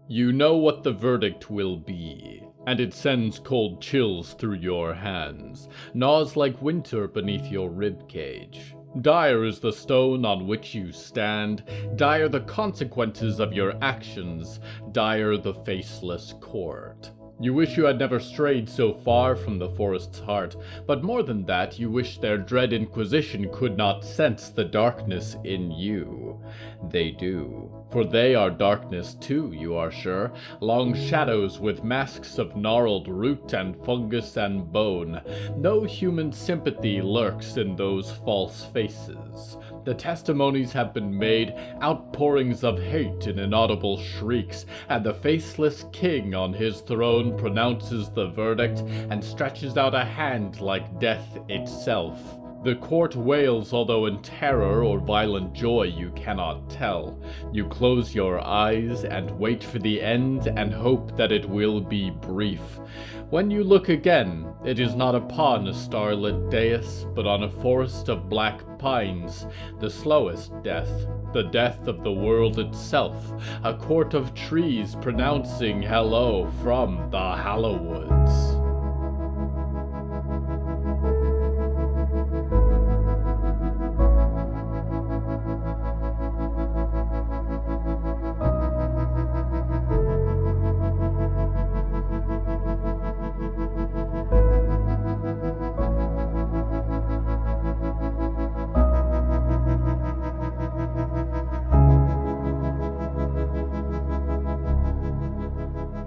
You know what the verdict will be, and it sends cold chills through your hands, gnaws like winter beneath your ribcage. Dire is the stone on which you stand, dire the consequences of your actions, dire the faceless court. You wish you had never strayed so far from the forest's heart, but more than that, you wish their dread inquisition could not sense the darkness in you. They do, for they are darkness too, you are sure, long shadows with masks of gnarled root and fungus and bone. No human sympathy lurks in those false faces. The testimonies have been made, outpourings of hate in inaudible shrieks, and the faceless king on his throne pronounces the verdict and stretches out a hand like death itself. The court wails, although in terror or violent joy you cannot tell. You close your eyes and wait for the end and hope that it will be brief. When you look again, it is not upon a starlit dais, but on a forest of black pines, the slowest death, the death of the world itself, a court of trees pronouncing hello from the Hallowoods.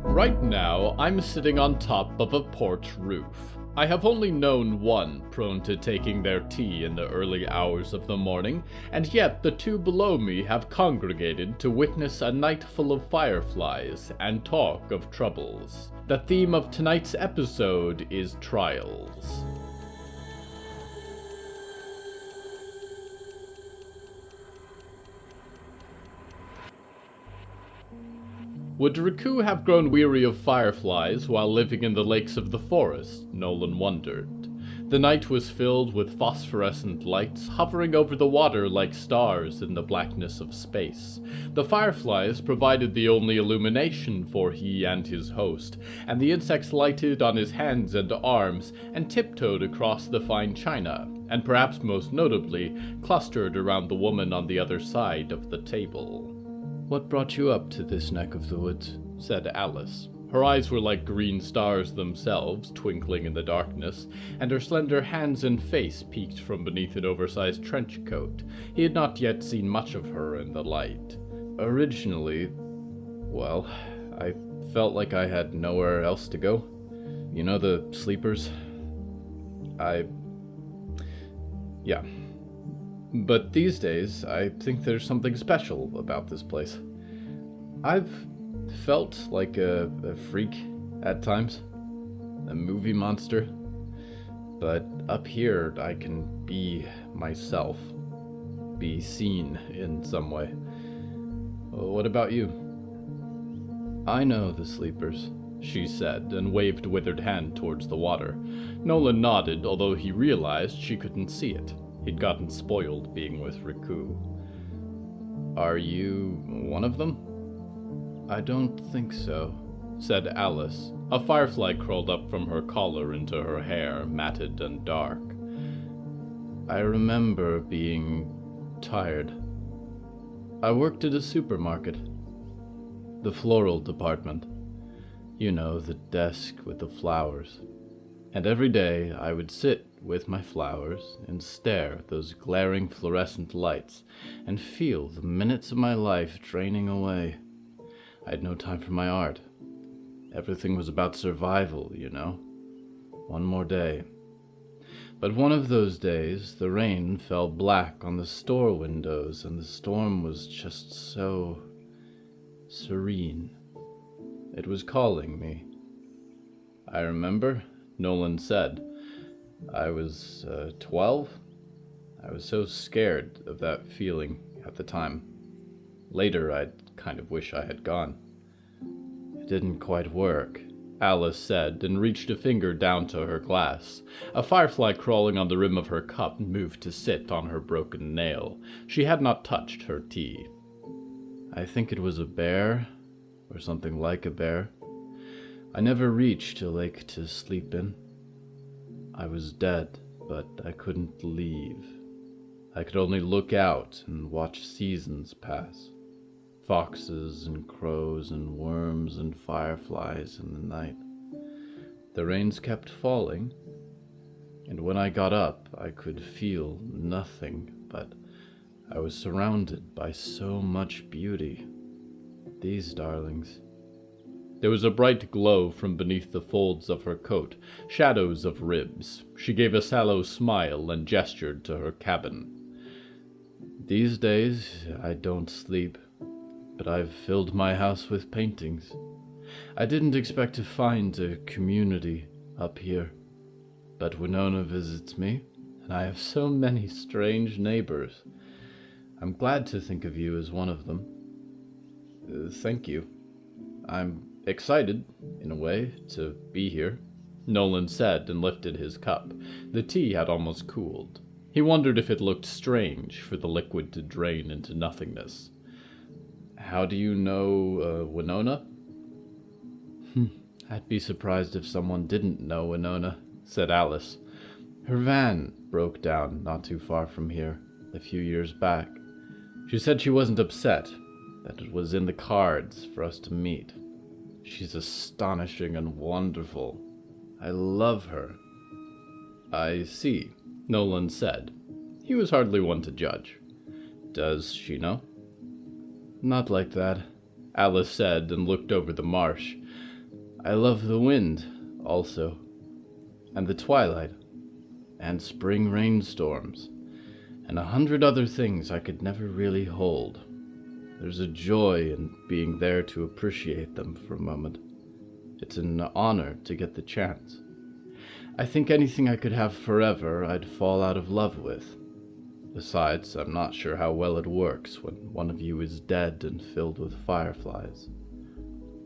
Right now, I'm sitting on top of a porch roof. I have only known one prone to taking their tea in the early hours of the morning, and yet the two below me have congregated to witness a night full of fireflies and talk of troubles. The theme of tonight's episode is trials. Would Riku have grown weary of fireflies while living in the lakes of the forest? Nolan wondered. The night was filled with phosphorescent lights hovering over the water like stars in the blackness of space. The fireflies provided the only illumination for he and his host, and the insects lighted on his hands and arms and tiptoed across the fine china, and perhaps most notably, clustered around the woman on the other side of the table. "What brought you up to this neck of the woods?" said Alice. Her eyes were like green stars themselves, twinkling in the darkness, and her slender hands and face peeked from beneath an oversized trench coat. He had not yet seen much of her in the light. "Originally, well, I felt like I had nowhere else to go. You know the sleepers? Yeah. But these days, I think there's something special about this place. I've felt like a freak at times, a movie monster, but up here I can be myself, be seen in some way. What about you?" "I know the sleepers," she said, and waved a withered hand towards the water. Nolan nodded, although he realized she couldn't see it. He'd gotten spoiled being with Riku. "Are you one of them?" "I don't think so," said Alice. A firefly crawled up from her collar into her hair, matted and dark. "I remember being tired. I worked at a supermarket. The floral department. You know, the desk with the flowers. And every day I would sit with my flowers and stare at those glaring fluorescent lights and feel the minutes of my life draining away. I had no time for my art. Everything was about survival, you know. One more day. But one of those days, the rain fell black on the store windows and the storm was just so serene. It was calling me. I remember," Nolan said. "I was 12. I was so scared of that feeling at the time. Later, I'd kind of wish I had gone." "It didn't quite work," Alice said, and reached a finger down to her glass. A firefly crawling on the rim of her cup moved to sit on her broken nail. She had not touched her tea. "I think it was a bear or something like a bear. I never reached a lake to sleep in. I was dead, but I couldn't leave. I could only look out and watch seasons pass. Foxes and crows and worms and fireflies in the night. The rains kept falling, and when I got up, I could feel nothing, but I was surrounded by so much beauty. These darlings. There was a bright glow from beneath the folds of her coat, shadows of ribs. She gave a sallow smile and gestured to her cabin. These days, I don't sleep, but I've filled my house with paintings. I didn't expect to find a community up here, but Winona visits me, and I have so many strange neighbors. I'm glad to think of you as one of them. Thank you. I'm excited, in a way, to be here, Nolan said and lifted his cup. The tea had almost cooled. He wondered if it looked strange for the liquid to drain into nothingness. How do you know, Winona? I'd be surprised if someone didn't know Winona, said Alice. Her van broke down not too far from here, a few years back. She said she wasn't upset, that it was in the cards for us to meet. She's astonishing and wonderful. I love her. I see, Nolan said. He was hardly one to judge. Does she know? Not like that, Alice said and looked over the marsh. I love the wind, also, and the twilight, and spring rainstorms, and 100 other things I could never really hold. There's a joy in being there to appreciate them for a moment. It's an honor to get the chance. I think anything I could have forever I'd fall out of love with. Besides, I'm not sure how well it works when one of you is dead and filled with fireflies.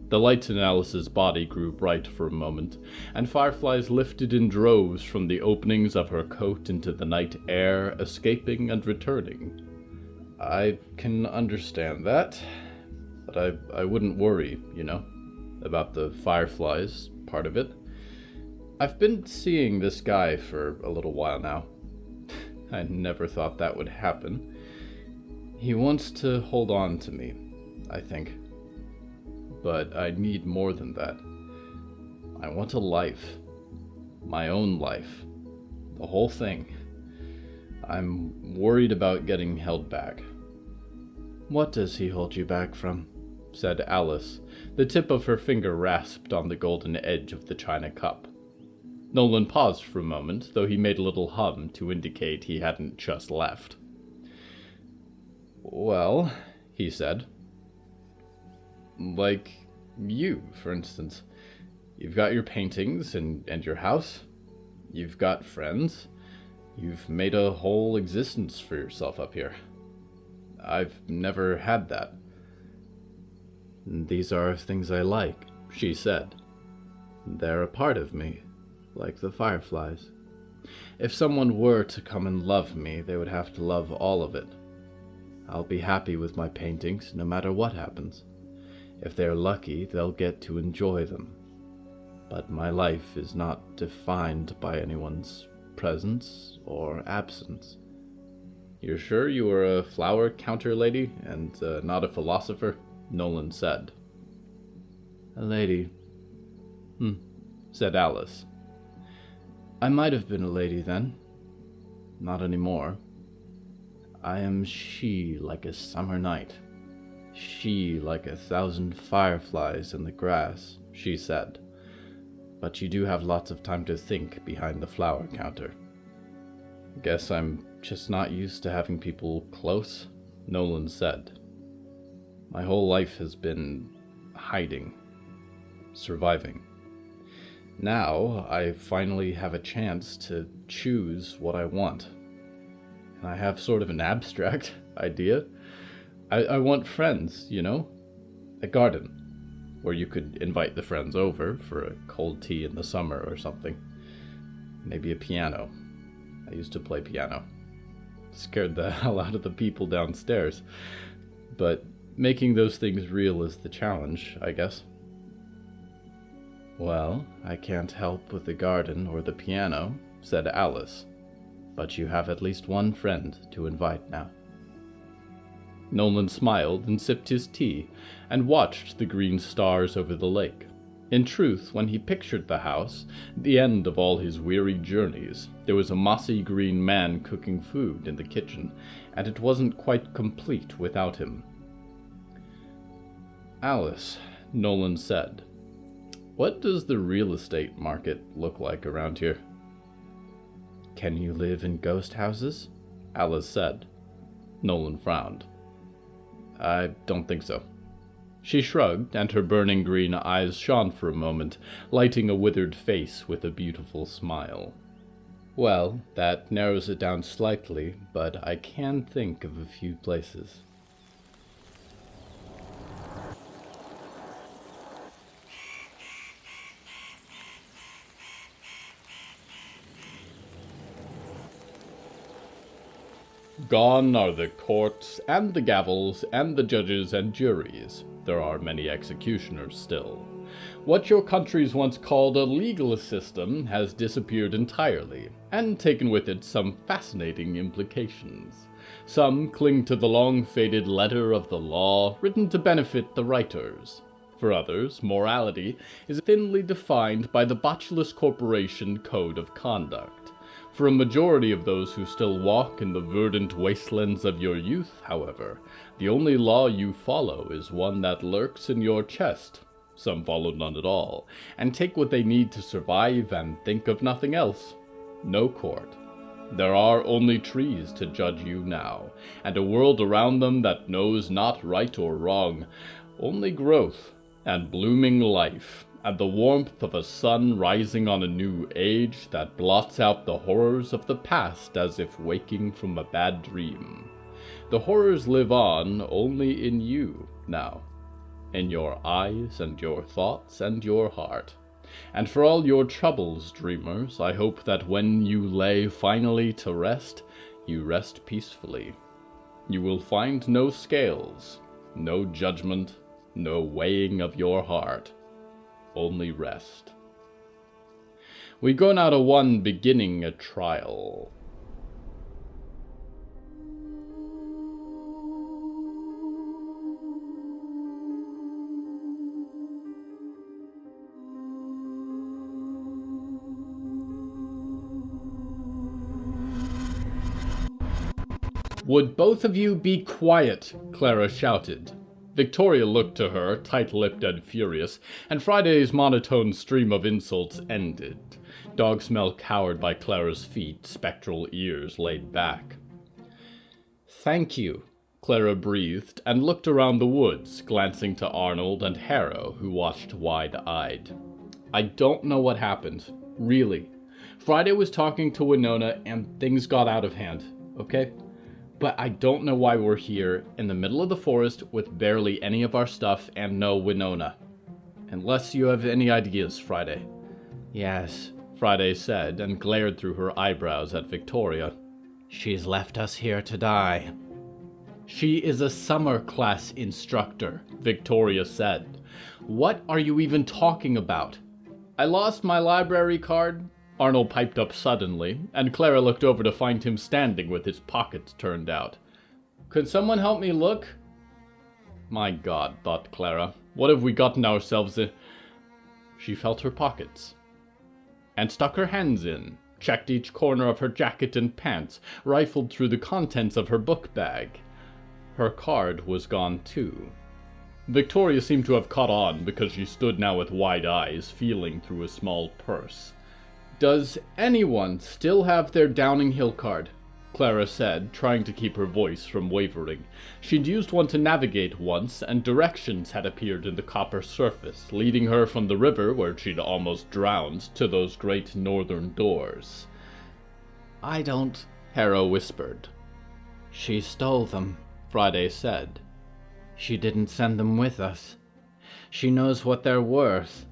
The light in Alice's body grew bright for a moment, and fireflies lifted in droves from the openings of her coat into the night air, escaping and returning. I can understand that, but I wouldn't worry, about the fireflies part of it. I've been seeing this guy for a little while now. I never thought that would happen. He wants to hold on to me, I think. But I need more than that. I want a life. My own life. The whole thing. I'm worried about getting held back. What does he hold you back from? Said Alice. The tip of her finger rasped on the golden edge of the china cup. Nolan paused for a moment, though he made a little hum to indicate he hadn't just left. Well, he said. Like you, for instance. You've got your paintings and your house. You've got friends. You've made a whole existence for yourself up here. I've never had that. These are things I like, she said. They're a part of me, like the fireflies. If someone were to come and love me, they would have to love all of it. I'll be happy with my paintings, no matter what happens. If they're lucky, they'll get to enjoy them. But my life is not defined by anyone's presence or absence. You're sure you were a flower counter lady and not a philosopher? Nolan said. A lady. Said Alice. I might have been a lady then. Not anymore. I am she like a summer night. She like 1,000 fireflies in the grass, she said. But you do have lots of time to think behind the flower counter. Guess I'm just not used to having people close, Nolan said. My whole life has been hiding, surviving. Now I finally have a chance to choose what I want. And I have sort of an abstract idea. I want friends, a garden, where you could invite the friends over for a cold tea in the summer or something. Maybe a piano. I used to play piano. Scared the hell out of the people downstairs. But Making those things real is the challenge, I guess. Well, I can't help with the garden or the piano, said Alice. But you have at least one friend to invite now. Nolan smiled and sipped his tea and watched the green stars over the lake. In truth, when he pictured the house, the end of all his weary journeys, there was a mossy green man cooking food in the kitchen, and it wasn't quite complete without him. Alice, Nolan said, what does the real estate market look like around here? Can you live in ghost houses? Alice said. Nolan frowned. I don't think so. She shrugged, and her burning green eyes shone for a moment, lighting a withered face with a beautiful smile. Well, that narrows it down slightly, but I can think of a few places. Gone are the courts, and the gavels, and the judges and juries. There are many executioners still. What your countries once called a legal system has disappeared entirely, and taken with it some fascinating implications. Some cling to the long-faded letter of the law, written to benefit the writers. For others, morality is thinly defined by the botulous corporation code of conduct. For a majority of those who still walk in the verdant wastelands of your youth, however, the only law you follow is one that lurks in your chest. Some follow none at all, and take what they need to survive and think of nothing else. No court. There are only trees to judge you now, and a world around them that knows not right or wrong, only growth and blooming life, and the warmth of a sun rising on a new age that blots out the horrors of the past as if waking from a bad dream. The horrors live on only in you now, in your eyes and your thoughts and your heart. And for all your troubles, dreamers, I hope that when you lay finally to rest, you rest peacefully. You will find no scales, no judgment, no weighing of your heart. Only rest. We go now to one beginning a trial. Would both of you be quiet? Clara shouted. Victoria looked to her, tight-lipped and furious, and Friday's monotone stream of insults ended. Dogsmell cowered by Clara's feet, spectral ears laid back. Thank you, Clara breathed, and looked around the woods, glancing to Arnold and Harrow, who watched wide-eyed. I don't know what happened, really. Friday was talking to Winona, and things got out of hand, okay? But I don't know why we're here, in the middle of the forest, with barely any of our stuff and no Winona. Unless you have any ideas, Friday. Yes, Friday said, and glared through her eyebrows at Victoria. She's left us here to die. She is a summer class instructor, Victoria said. What are you even talking about? I lost my library card, Arnold piped up suddenly, and Clara looked over to find him standing with his pockets turned out. Could someone help me look? My God, thought Clara, what have we gotten ourselves in? She felt her pockets, and stuck her hands in, checked each corner of her jacket and pants, rifled through the contents of her book bag. Her card was gone too. Victoria seemed to have caught on because she stood now with wide eyes, feeling through a small purse. Does anyone still have their Downing Hill card? Clara said, trying to keep her voice from wavering. She'd used one to navigate once, and directions had appeared in the copper surface, leading her from the river, where she'd almost drowned, to those great northern doors. I don't, Harrow whispered. She stole them, Friday said. She didn't send them with us. She knows what they're worth.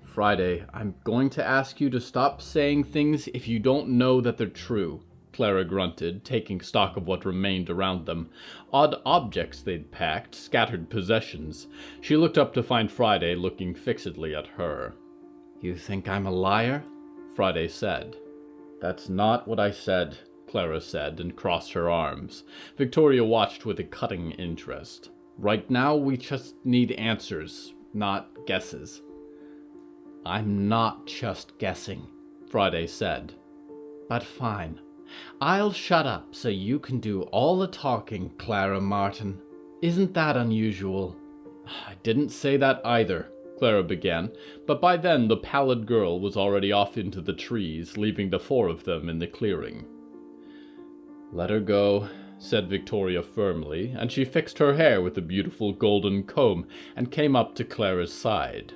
Friday, I'm going to ask you to stop saying things if you don't know that they're true. Clara grunted, taking stock of what remained around them. Odd objects they'd packed, scattered possessions. She looked up to find Friday looking fixedly at her. "You think I'm a liar?" Friday said. "That's not what I said," Clara said, and crossed her arms. Victoria watched with a cutting interest. "Right now, we just need answers, not guesses." "I'm not just guessing," Friday said. "But fine. I'll shut up so you can do all the talking, Clara Martin. Isn't that unusual?" "I didn't say that either," Clara began, but by then the pallid girl was already off into the trees, leaving the four of them in the clearing. "Let her go," said Victoria firmly, and she fixed her hair with a beautiful golden comb and came up to Clara's side.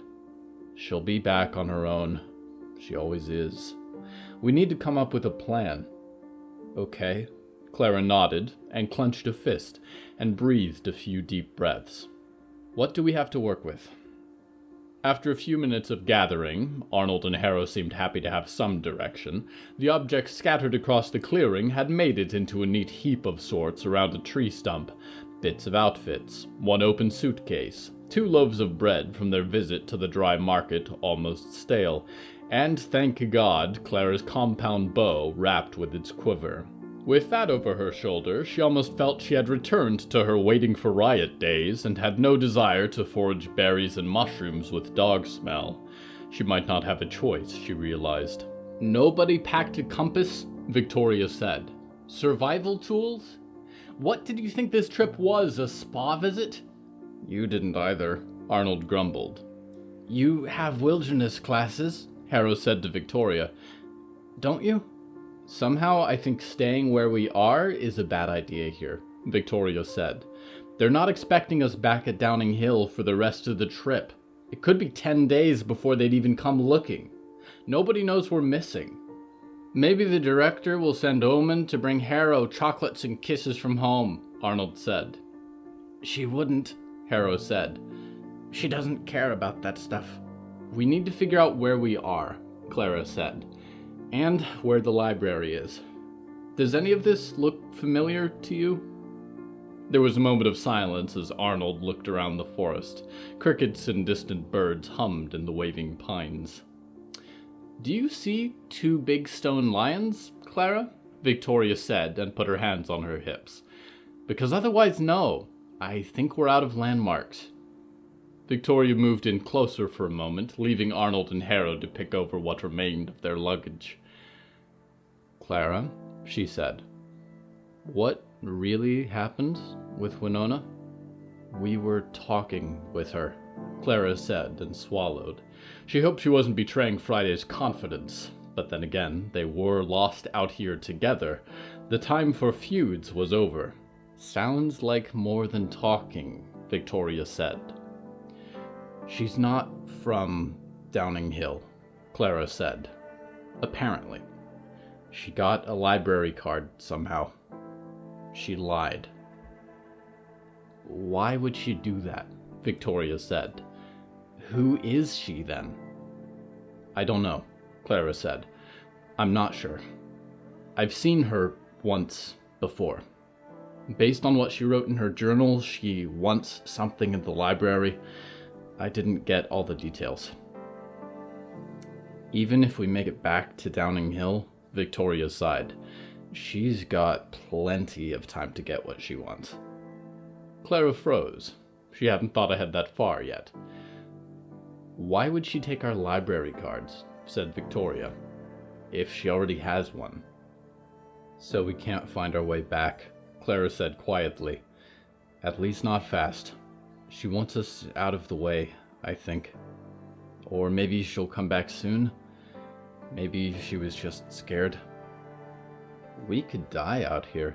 "She'll be back on her own. She always is. We need to come up with a plan." "Okay." Clara nodded and clenched a fist and breathed a few deep breaths. "What do we have to work with?" After a few minutes of gathering, Arnold and Harrow seemed happy to have some direction. The objects scattered across the clearing had made it into a neat heap of sorts around a tree stump. Bits of outfits, one open suitcase, 2 loaves of bread from their visit to the dry market almost stale, and, thank God, Clara's compound bow wrapped with its quiver. With that over her shoulder, she almost felt she had returned to her waiting for Riot days and had no desire to forage berries and mushrooms with dog smell. She might not have a choice, she realized. "Nobody packed a compass?" Victoria said. "Survival tools? What did you think this trip was, a spa visit?" "You didn't either," Arnold grumbled. "You have wilderness classes," Harrow said to Victoria. "Don't you?" "Somehow I think staying where we are is a bad idea here," Victoria said. "They're not expecting us back at Downing Hill for the rest of the trip. It could be 10 days before they'd even come looking. Nobody knows we're missing. Maybe the director will send Omen to bring Harrow chocolates and kisses from home," Arnold said. "She wouldn't," Harrow said. "She doesn't care about that stuff." "We need to figure out where we are," Clara said. "And where the library is. Does any of this look familiar to you?" There was a moment of silence as Arnold looked around the forest. Crickets and distant birds hummed in the waving pines. "Do you see 2 big stone lions, Clara?" Victoria said and put her hands on her hips. "Because otherwise, no. I think we're out of landmarks." Victoria moved in closer for a moment, leaving Arnold and Harrow to pick over what remained of their luggage. "Clara," she said, "what really happened with Winona?" "We were talking with her," Clara said and swallowed. She hoped she wasn't betraying Friday's confidence, but then again, they were lost out here together. The time for feuds was over. "Sounds like more than talking," Victoria said. "She's not from Downing Hill," Clara said. "Apparently. She got a library card somehow. She lied." "Why would she do that?" Victoria said. "Who is she, then?" "I don't know," Clara said. "I'm not sure. I've seen her once before. Based on what she wrote in her journal, she wants something in the library. I didn't get all the details." "Even if we make it back to Downing Hill," Victoria sighed, "she's got plenty of time to get what she wants." Clara froze. She hadn't thought ahead that far yet. "Why would she take our library cards?" said Victoria. "If she already has one." "So we can't find our way back," Clara said quietly. "At least not fast. She wants us out of the way, I think. Or maybe she'll come back soon. Maybe she was just scared." "We could die out here,"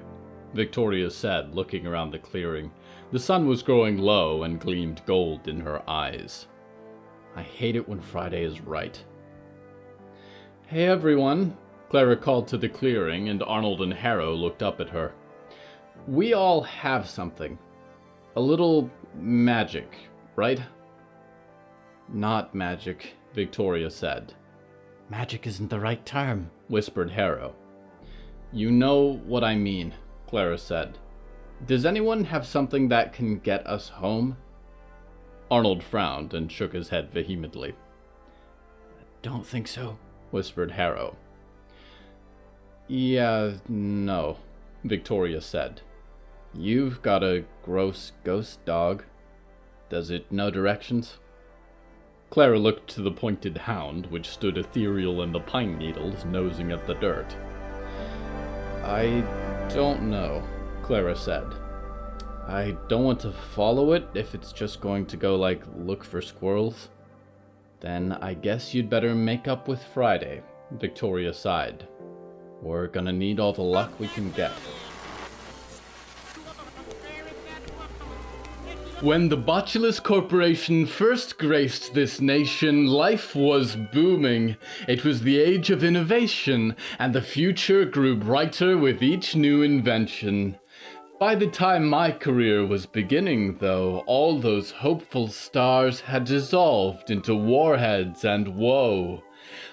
Victoria said, looking around the clearing. The sun was growing low and gleamed gold in her eyes. "I hate it when Friday is right." "Hey everyone," Clara called to the clearing, and Arnold and Harrow looked up at her. "We all have something. A little magic, right?" "Not magic," Victoria said. "Magic isn't the right term," whispered Harrow. You know what I mean, Clara said. Does anyone have something that can get us home? Arnold frowned and shook his head vehemently. Don't think so, whispered Harrow. Yeah, no, Victoria said. You've got a gross ghost dog. Does it know directions? Clara looked to the pointed hound, which stood ethereal in the pine needles, nosing at the dirt. I don't know, Clara said. I don't want to follow it if it's just going to go like look for squirrels. Then I guess you'd better make up with Friday, Victoria sighed. We're gonna need all the luck we can get. When the Botulus Corporation first graced this nation, life was booming. It was the age of innovation, and the future grew brighter with each new invention. By the time my career was beginning, though, all those hopeful stars had dissolved into warheads and woe.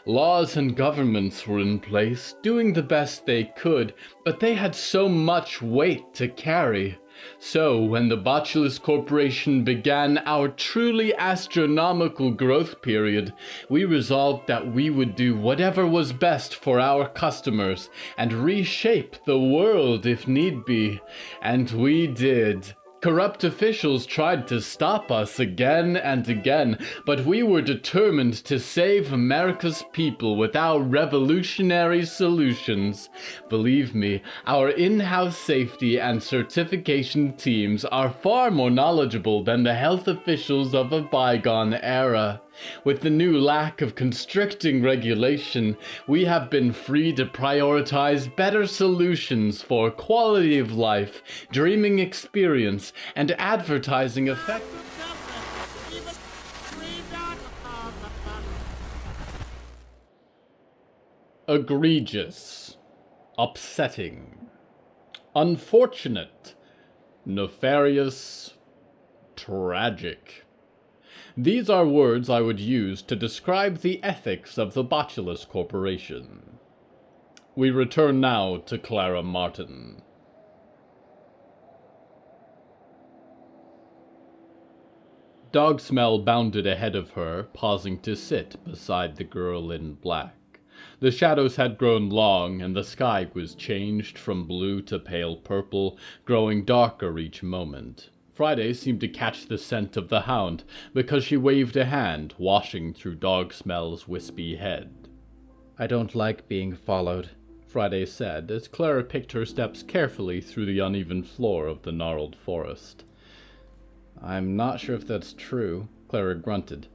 Laws and governments were in place, doing the best they could, but they had so much weight to carry. So, when the Botulus Corporation began our truly astronomical growth period, we resolved that we would do whatever was best for our customers and reshape the world if need be. And we did. Corrupt officials tried to stop us again and again, but we were determined to save America's people with our revolutionary solutions. Believe me, our in-house safety and certification teams are far more knowledgeable than the health officials of a bygone era. With the new lack of constricting regulation, we have been free to prioritize better solutions for quality of life, dreaming experience, and advertising effect. Egregious, upsetting, unfortunate, nefarious, tragic. These are words I would use to describe the ethics of the Botulus Corporation. We return now to Clara Martin. Dog Smell bounded ahead of her, pausing to sit beside the girl in black. The shadows had grown long, and the sky was changed from blue to pale purple, growing darker each moment. Friday seemed to catch the scent of the hound, because she waved a hand, washing through Dog Smell's wispy head. I don't like being followed, Friday said, as Clara picked her steps carefully through the uneven floor of the gnarled forest. I'm not sure if that's true, Clara grunted.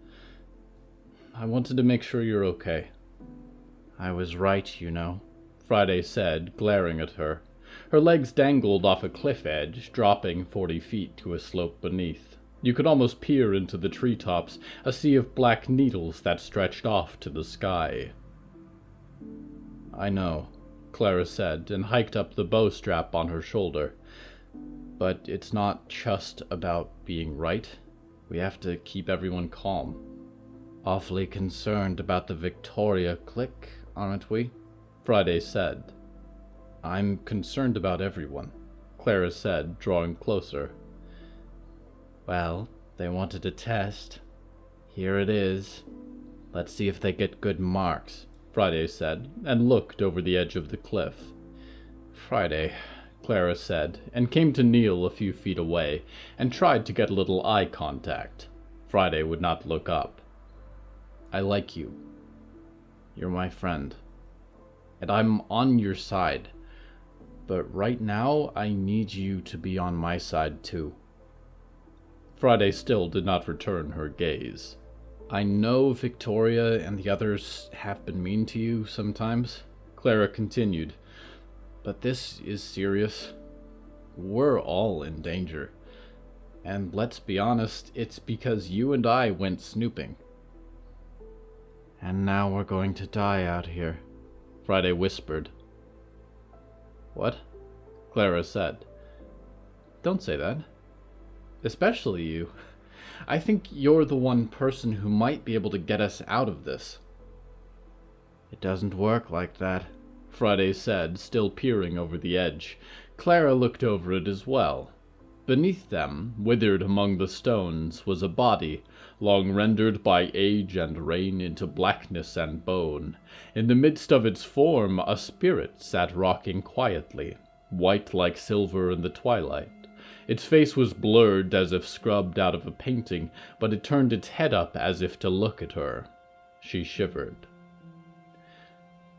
I wanted to make sure you're okay. I was right, you know, Friday said, glaring at her. Her legs dangled off a cliff edge, dropping 40 feet to a slope beneath. You could almost peer into the treetops, a sea of black needles that stretched off to the sky. I know, Clara said, and hiked up the bow strap on her shoulder. But it's not just about being right. We have to keep everyone calm. Awfully concerned about the Victoria clique, aren't we? Friday said. I'm concerned about everyone, Clara said, drawing closer. Well, they wanted a test. Here it is. Let's see if they get good marks, Friday said, and looked over the edge of the cliff. Friday, Clara said, and came to kneel a few feet away, and tried to get a little eye contact. Friday would not look up. I like you. You're my friend. And I'm on your side. But right now, I need you to be on my side, too. Friday still did not return her gaze. I know Victoria and the others have been mean to you sometimes, Clara continued. But this is serious. We're all in danger. And let's be honest, it's because you and I went snooping. And now we're going to die out here, Friday whispered. What? Clara said. Don't say that. Especially you. I think you're the one person who might be able to get us out of this. It doesn't work like that, Friday said, still peering over the edge. Clara looked over it as well. Beneath them, withered among the stones, was a body, long rendered by age and rain into blackness and bone. In the midst of its form, a spirit sat rocking quietly, white like silver in the twilight. Its face was blurred as if scrubbed out of a painting, but it turned its head up as if to look at her. She shivered.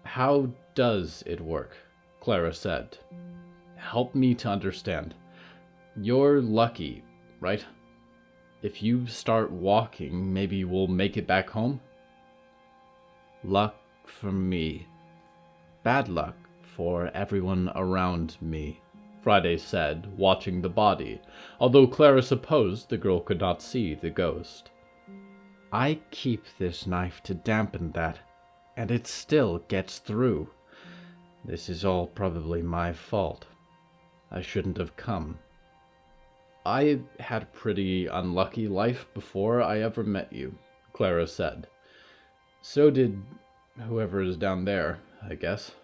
"How does it work?" Clara said. "Help me to understand. You're lucky, right? If you start walking, maybe we'll make it back home?" "Luck for me. Bad luck for everyone around me," Friday said, watching the body, although Clara supposed the girl could not see the ghost. "I keep this knife to dampen that, and it still gets through. This is all probably my fault. I shouldn't have come. I had a pretty unlucky life before I ever met you," Clara said. "So did whoever is down there, I guess.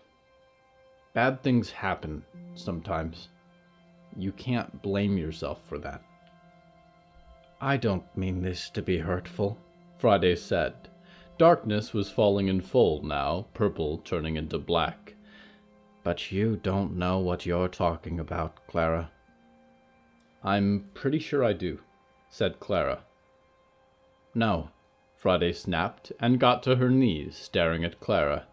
Bad things happen sometimes. You can't blame yourself for that." "I don't mean this to be hurtful," Friday said. Darkness was falling in full now, purple turning into black. "But you don't know what you're talking about, Clara." "I'm pretty sure I do," said Clara. "No," Friday snapped and got to her knees, staring at Clara.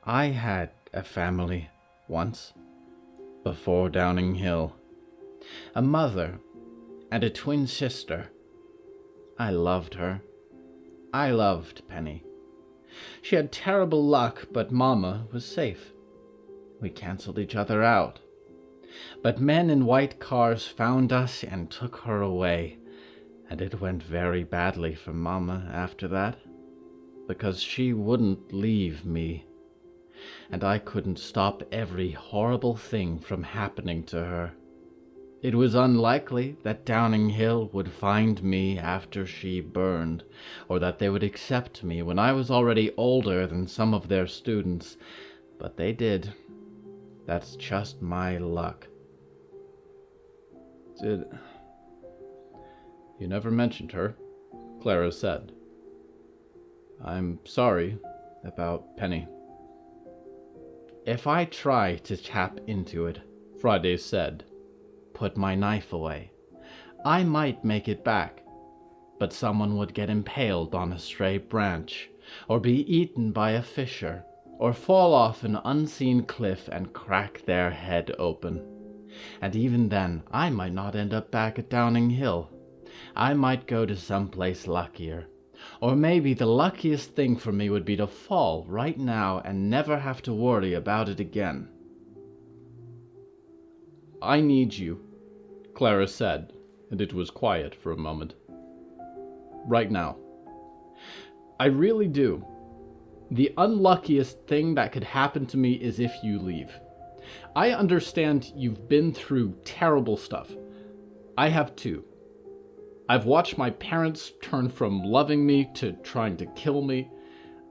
"I had a family once, before Downing Hill. A mother and a twin sister. I loved her. I loved Penny. She had terrible luck, but Mama was safe. We canceled each other out. But men in white cars found us and took her away, and it went very badly for Mama after that, because she wouldn't leave me, and I couldn't stop every horrible thing from happening to her. It was unlikely that Downing Hill would find me after she burned, or that they would accept me when I was already older than some of their students, but they did. That's just my luck." "You never mentioned her," Clara said. "I'm sorry about Penny." "If I try to tap into it," Friday said, "put my knife away, I might make it back, but someone would get impaled on a stray branch, or be eaten by a fisher, or fall off an unseen cliff and crack their head open. And even then, I might not end up back at Downing Hill. I might go to someplace luckier. Or maybe the luckiest thing for me would be to fall right now and never have to worry about it again." "I need you," Clara said, and it was quiet for a moment. "Right now. I really do. The unluckiest thing that could happen to me is if you leave. I understand you've been through terrible stuff. I have too. I've watched my parents turn from loving me to trying to kill me.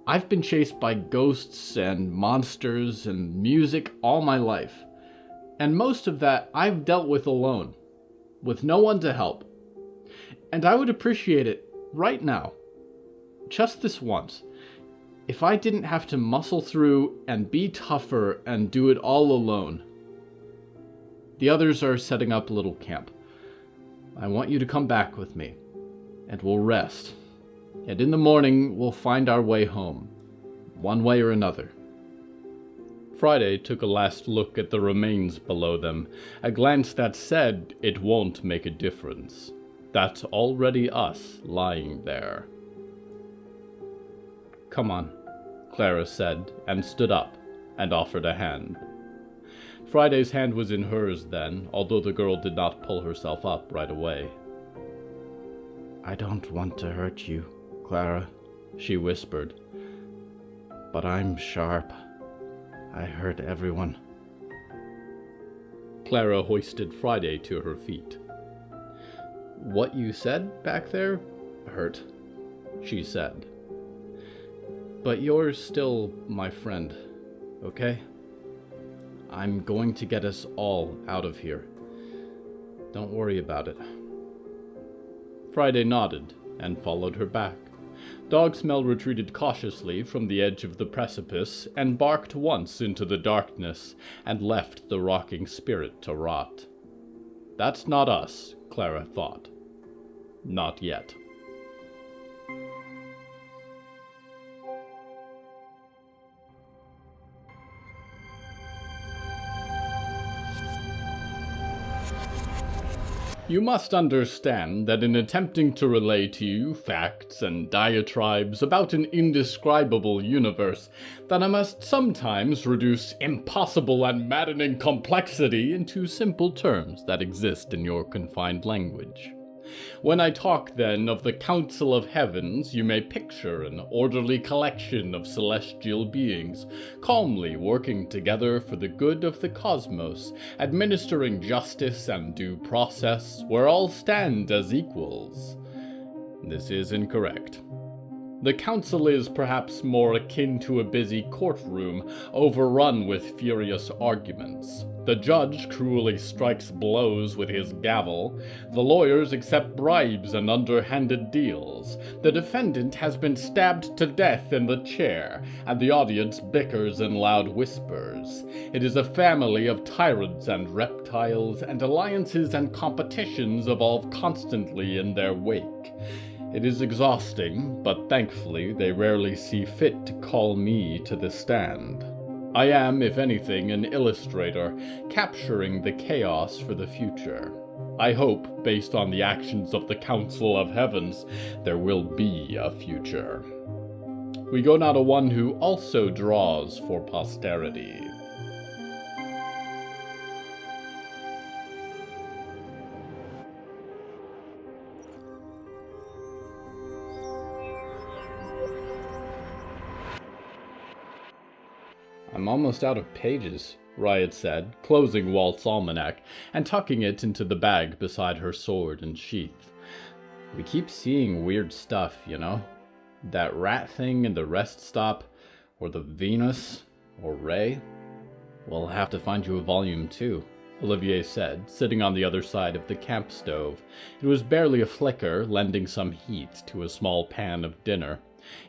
I've been chased by ghosts and monsters and music all my life. And most of that I've dealt with alone, with no one to help. And I would appreciate it right now, just this once, if I didn't have to muscle through and be tougher and do it all alone. The others are setting up a little camp. I want you to come back with me, and we'll rest. And in the morning, we'll find our way home, one way or another." Friday took a last look at the remains below them, a glance that said it won't make a difference. That's already us lying there. "Come on," Clara said, and stood up and offered a hand. Friday's hand was in hers then, although the girl did not pull herself up right away. "I don't want to hurt you, Clara," she whispered. "But I'm sharp. I hurt everyone." Clara hoisted Friday to her feet. "What you said back there hurt," she said. "But you're still my friend, okay? I'm going to get us all out of here. Don't worry about it. Friday nodded and followed her back. Dogsmell retreated cautiously from the edge of the precipice and barked once into the darkness and left the rocking spirit to rot. That's not us, Clara thought. Not yet. You must understand that in attempting to relay to you facts and diatribes about an indescribable universe, that I must sometimes reduce impossible and maddening complexity into simple terms that exist in your confined language. When I talk, then, of the Council of Heavens, you may picture an orderly collection of celestial beings, calmly working together for the good of the cosmos, administering justice and due process, where all stand as equals. This is incorrect. The council is perhaps more akin to a busy courtroom, overrun with furious arguments. The judge cruelly strikes blows with his gavel, the lawyers accept bribes and underhanded deals, the defendant has been stabbed to death in the chair, and the audience bickers in loud whispers. It is a family of tyrants and reptiles, and alliances and competitions evolve constantly in their wake. It is exhausting, but thankfully they rarely see fit to call me to the stand. I am, if anything, an illustrator, capturing the chaos for the future. I hope, based on the actions of the Council of Heavens, there will be a future. We go now to one who also draws for posterity. I'm almost out of pages, Riot said, closing Walt's almanac and tucking it into the bag beside her sword and sheath. We keep seeing weird stuff, you know? That rat thing in the rest stop, or the Venus, or Ray. We'll have to find you a volume 2, Olivier said, sitting on the other side of the camp stove. It was barely a flicker, lending some heat to a small pan of dinner.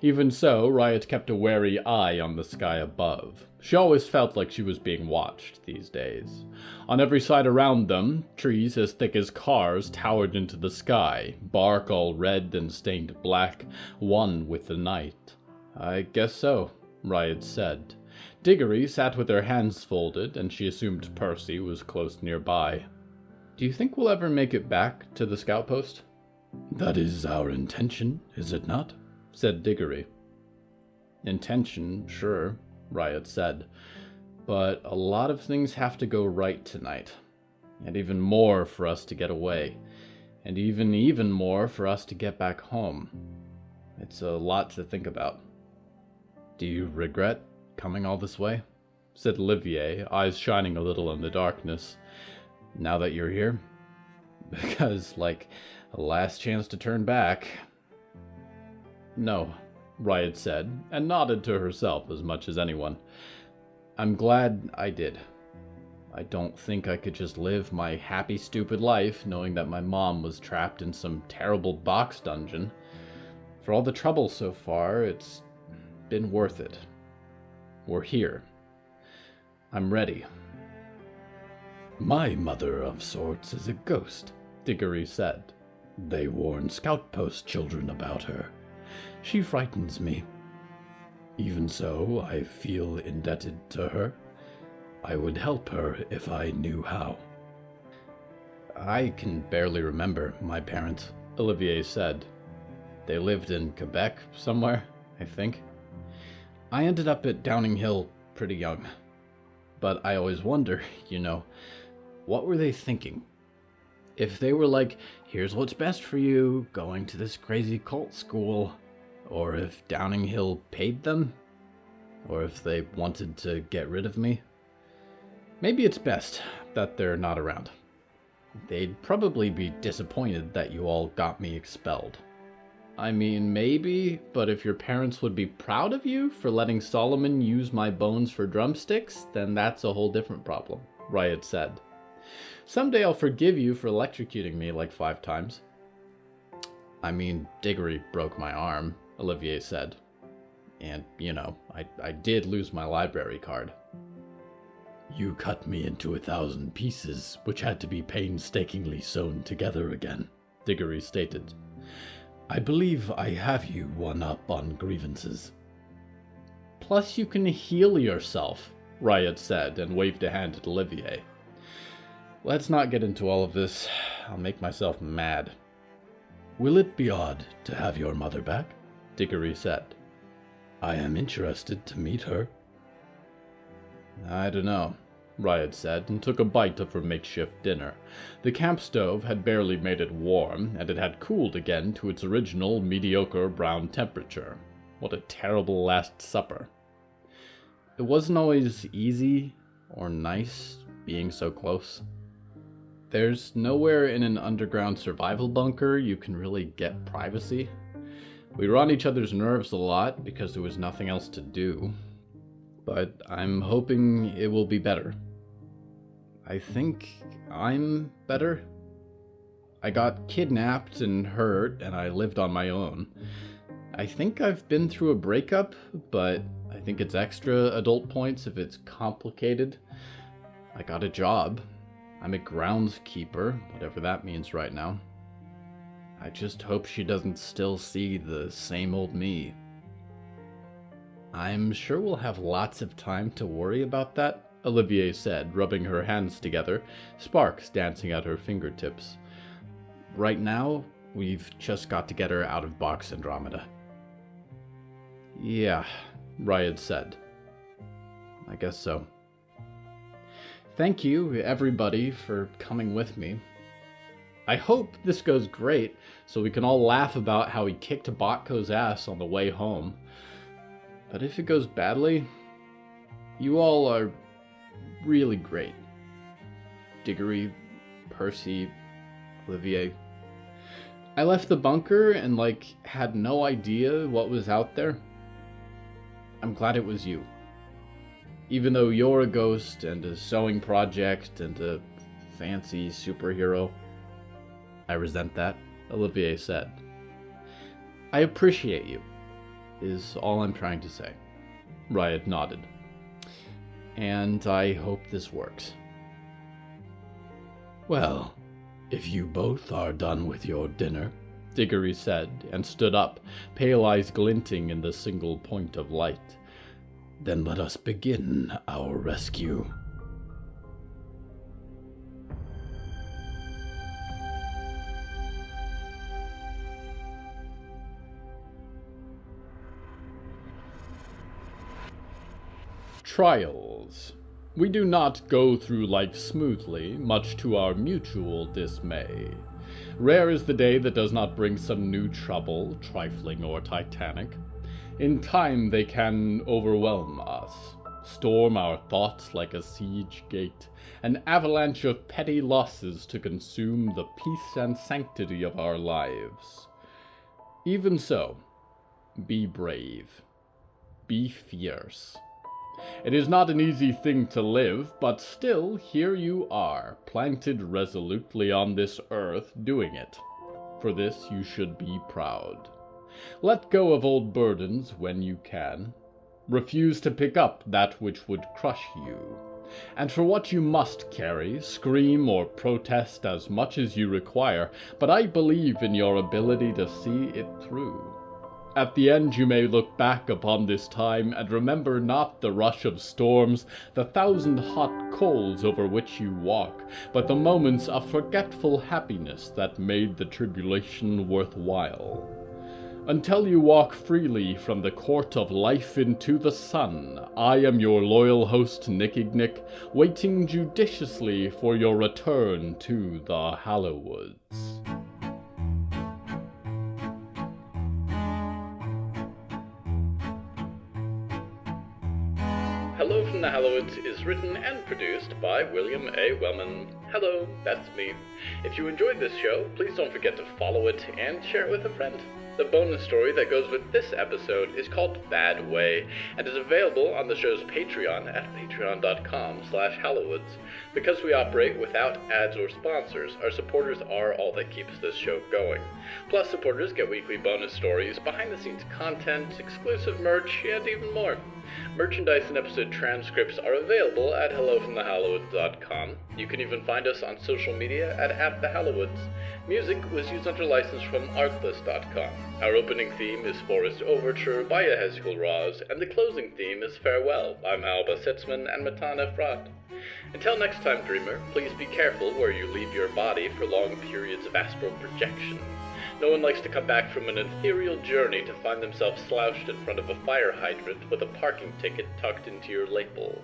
Even so, Riot kept a wary eye on the sky above. She always felt like she was being watched these days. On every side around them, trees as thick as cars towered into the sky, bark all red and stained black, one with the night. I guess so, Riot said. Diggory sat with her hands folded, and she assumed Percy was close nearby. Do you think we'll ever make it back to the scout post? That is our intention, is it not? Said Diggory. Intention, sure, Riot said. But a lot of things have to go right tonight. And even more for us to get away. And even more for us to get back home. It's a lot to think about. Do you regret coming all this way? Said Olivier, eyes shining a little in the darkness. Now that you're here? Because, like, a last chance to turn back. No, Riot said, and nodded to herself as much as anyone. I'm glad I did. I don't think I could just live my happy, stupid life knowing that my mom was trapped in some terrible box dungeon. For all the trouble so far, it's been worth it. We're here. I'm ready. My mother of sorts is a ghost, Diggory said. They warn scout post children about her. She frightens me. Even so, I feel indebted to her. I would help her if I knew how. I can barely remember my parents, Olivier said. They lived in Quebec somewhere, I think. I ended up at Downing Hill pretty young. But I always wonder, you know, what were they thinking? If they were like, here's what's best for you, going to this crazy cult school, or if Downing Hill paid them, or if they wanted to get rid of me. Maybe it's best that they're not around. They'd probably be disappointed that you all got me expelled. I mean, maybe, but if your parents would be proud of you for letting Solomon use my bones for drumsticks, then that's a whole different problem, Riot said. Someday I'll forgive you for electrocuting me like 5 times. I mean, Diggory broke my arm, Olivier said. And, I did lose my library card. You cut me into 1,000 pieces, which had to be painstakingly sewn together again, Diggory stated. I believe I have you one up on grievances. Plus you can heal yourself, Riot said and waved a hand at Olivier. Let's not get into all of this. I'll make myself mad. Will it be odd to have your mother back? Diggory said. I am interested to meet her. I don't know, Riot said, and took a bite of her makeshift dinner. The camp stove had barely made it warm, and it had cooled again to its original mediocre brown temperature. What a terrible last supper. It wasn't always easy or nice being so close. There's nowhere in an underground survival bunker you can really get privacy. We were on each other's nerves a lot because there was nothing else to do. But I'm hoping it will be better. I think I'm better. I got kidnapped and hurt, and I lived on my own. I think I've been through a breakup, but I think it's extra adult points if it's complicated. I got a job. I'm a groundskeeper, whatever that means right now. I just hope she doesn't still see the same old me. I'm sure we'll have lots of time to worry about that, Olivier said, rubbing her hands together, sparks dancing at her fingertips. Right now, we've just got to get her out of Box Andromeda. Yeah, Riot said. I guess so. Thank you, everybody, for coming with me. I hope this goes great, so we can all laugh about how he kicked Botko's ass on the way home. But if it goes badly, you all are really great. Diggory, Percy, Olivier. I left the bunker and, had no idea what was out there. I'm glad it was you. Even though you're a ghost and a sewing project and a fancy superhero. I resent that, Olivier said. I appreciate you, is all I'm trying to say. Riot nodded. And I hope this works. Well, if you both are done with your dinner, Diggory said, and stood up, pale eyes glinting in the single point of light, then let us begin our rescue. Trials. We do not go through life smoothly, much to our mutual dismay. Rare is the day that does not bring some new trouble, trifling or titanic. In time they can overwhelm us, storm our thoughts like a siege gate, an avalanche of petty losses to consume the peace and sanctity of our lives. Even so, be brave. Be fierce. It is not an easy thing to live, but still here you are, planted resolutely on this earth, doing it. For this you should be proud. Let go of old burdens when you can. Refuse to pick up that which would crush you. And for what you must carry, scream or protest as much as you require, but I believe in your ability to see it through. At the end you may look back upon this time and remember not the rush of storms, the 1,000 hot coals over which you walk, but the moments of forgetful happiness that made the tribulation worthwhile. Until you walk freely from the court of life into the sun, I am your loyal host Nickignick, waiting judiciously for your return to the Hallowoods. Hello from the Hallowoods is written and produced by William A. Wellman. Hello, that's me. If you enjoyed this show, please don't forget to follow it and share it with a friend. The bonus story that goes with this episode is called Bad Way, and is available on the show's Patreon at patreon.com/Hallowoods. Because we operate without ads or sponsors, our supporters are all that keeps this show going. Plus, supporters get weekly bonus stories, behind-the-scenes content, exclusive merch, and even more. Merchandise and episode transcripts are available at hellofromthehallowoods.com. You can even find us on social media at @thehallowoods. Music was used under license from artlist.com. Our opening theme is Forest Overture by Yehezkel Raz, and the closing theme is Farewell by Malba Sitzman and Matana Efrat. Until next time, Dreamer, please be careful where you leave your body for long periods of astral projection. No one likes to come back from an ethereal journey to find themselves slouched in front of a fire hydrant with a parking ticket tucked into your lapel.